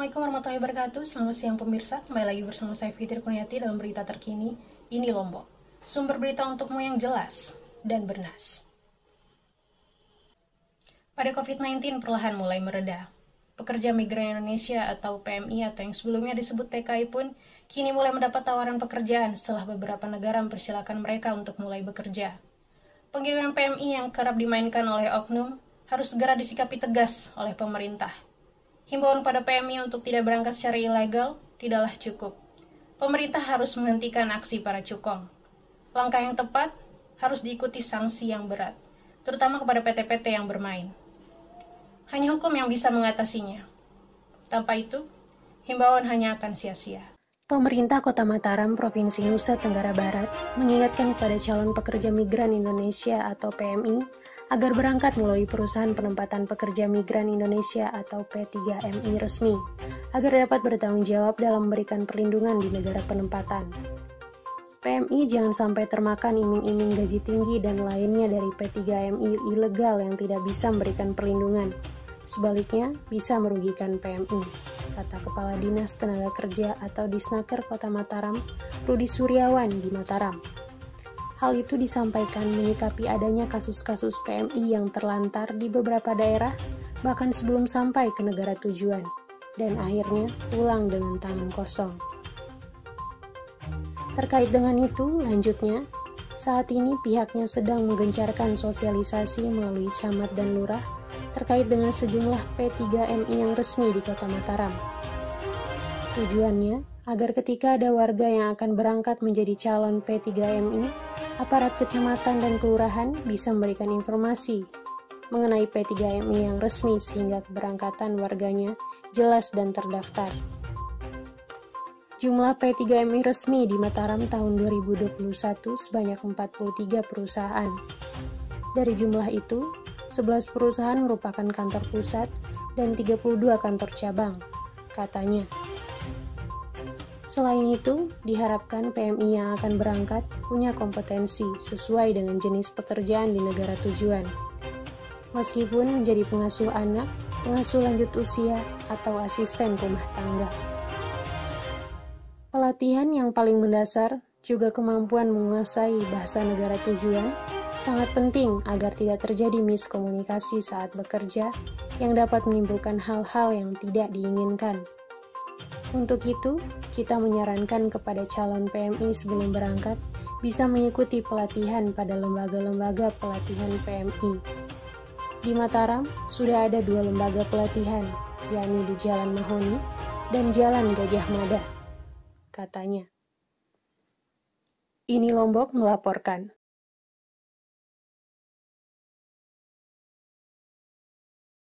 Assalamualaikum warahmatullahi wabarakatuh. Selamat siang pemirsa. Kembali lagi bersama saya Fitri Kurniati dalam berita terkini. Ini Lombok. Sumber berita untukmu yang jelas dan bernas. Pada COVID-19 perlahan mulai mereda. Pekerja migran Indonesia atau PMI atau yang sebelumnya disebut TKI pun kini mulai mendapat tawaran pekerjaan setelah beberapa negara mempersilahkan mereka untuk mulai bekerja. Pengiriman PMI yang kerap dimainkan oleh oknum harus segera disikapi tegas oleh pemerintah. Himbauan pada PMI untuk tidak berangkat secara ilegal tidaklah cukup. Pemerintah harus menghentikan aksi para cukong. Langkah yang tepat harus diikuti sanksi yang berat, terutama kepada PT-PT yang bermain. Hanya hukum yang bisa mengatasinya. Tanpa itu, himbauan hanya akan sia-sia. Pemerintah Kota Mataram, Provinsi Nusa Tenggara Barat, mengingatkan kepada calon pekerja migran Indonesia atau PMI agar berangkat melalui perusahaan penempatan pekerja migran Indonesia atau P3MI resmi, agar dapat bertanggung jawab dalam memberikan perlindungan di negara penempatan. PMI jangan sampai termakan iming-iming gaji tinggi dan lainnya dari P3MI ilegal yang tidak bisa memberikan perlindungan. Sebaliknya, bisa merugikan PMI, kata Kepala Dinas Tenaga Kerja atau Disnaker Kota Mataram, Rudi Suryawan di Mataram. Hal itu disampaikan menyikapi adanya kasus-kasus PMI yang terlantar di beberapa daerah, bahkan sebelum sampai ke negara tujuan, dan akhirnya pulang dengan tangan kosong. Terkait dengan itu, lanjutnya, saat ini pihaknya sedang menggencarkan sosialisasi melalui camat dan lurah terkait dengan sejumlah P3MI yang resmi di Kota Mataram. Tujuannya, agar ketika ada warga yang akan berangkat menjadi calon P3MI, aparat kecamatan dan kelurahan bisa memberikan informasi mengenai P3MI yang resmi sehingga keberangkatan warganya jelas dan terdaftar. Jumlah P3MI resmi di Mataram tahun 2021 sebanyak 43 perusahaan. Dari jumlah itu, 11 perusahaan merupakan kantor pusat dan 32 kantor cabang, katanya. Selain itu, diharapkan PMI yang akan berangkat punya kompetensi sesuai dengan jenis pekerjaan di negara tujuan. Meskipun menjadi pengasuh anak, pengasuh lanjut usia, atau asisten rumah tangga. Pelatihan yang paling mendasar, juga kemampuan menguasai bahasa negara tujuan, sangat penting agar tidak terjadi miskomunikasi saat bekerja yang dapat menimbulkan hal-hal yang tidak diinginkan. Untuk itu, kita menyarankan kepada calon PMI sebelum berangkat bisa mengikuti pelatihan pada lembaga-lembaga pelatihan PMI. Di Mataram, sudah ada 2 lembaga pelatihan, yakni di Jalan Mahoni dan Jalan Gajah Mada, katanya. Ini Lombok melaporkan.